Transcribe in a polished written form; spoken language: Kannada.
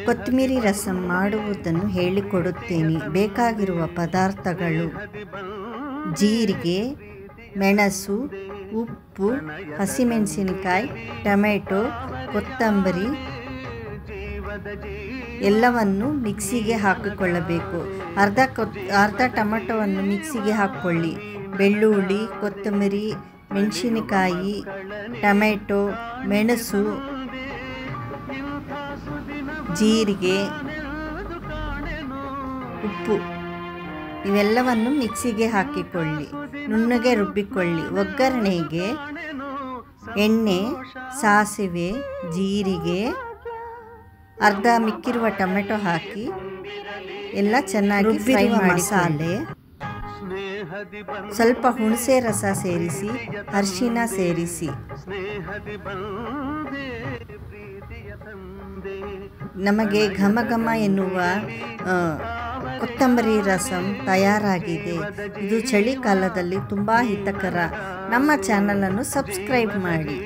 ಕೊತ್ತಂಬರಿ ರಸಂ ಮಾಡುವುದನ್ನು ಹೇಳಿಕೊಡುತ್ತೇನೆ. ಬೇಕಾಗಿರುವ ಪದಾರ್ಥಗಳು: ಜೀರಿಗೆ, ಮೆಣಸು, ಉಪ್ಪು, ಹಸಿಮೆಣಸಿನಕಾಯಿ, ಟೊಮೆಟೊ, ಕೊತ್ತಂಬರಿ ಎಲ್ಲವನ್ನು ಮಿಕ್ಸಿಗೆ ಹಾಕಿಕೊಳ್ಳಬೇಕು. ಅರ್ಧ ಟೊಮೆಟೊವನ್ನು ಮಿಕ್ಸಿಗೆ ಹಾಕ್ಕೊಳ್ಳಿ. ಬೆಳ್ಳುಳ್ಳಿ, ಕೊತ್ತಂಬರಿ, ಮೆಣಸಿನಕಾಯಿ, ಟೊಮೆಟೊ, ಮೆಣಸು, ಜೀರಿಗೆ, ಉಪ್ಪು ಇವೆಲ್ಲವನ್ನು ಮಿಕ್ಸಿಗೆ ಹಾಕಿಕೊಳ್ಳಿ. ನುಣ್ಣಗೆ ರುಬ್ಬಿಕೊಳ್ಳಿ. ಒಗ್ಗರಣೆಗೆ ಎಣ್ಣೆ, ಸಾಸಿವೆ, ಜೀರಿಗೆ, ಅರ್ಧ ಮಿಕ್ಕಿರುವ ಟೊಮೆಟೊ ಹಾಕಿ ಎಲ್ಲ ಚೆನ್ನಾಗಿ ಫ್ರೈ ಮಾಡಿ. ಮಸಾಲೆ, ಸ್ವಲ್ಪ ಹುಣಸೆ ರಸ ಸೇರಿಸಿ, ಅರಿಶಿನ ಸೇರಿಸಿ. ನಮಗೆ ಘಮ ಘಮ ಎನ್ನುವ ಕೊತ್ತಂಬರಿ ರಸಂ ತಯಾರಾಗಿದೆ. ಇದು ಚಳಿಗಾಲದಲ್ಲಿ ತುಂಬ ಹಿತಕರ. ನಮ್ಮ ಚಾನಲನ್ನು ಸಬ್ಸ್ಕ್ರೈಬ್ ಮಾಡಿ.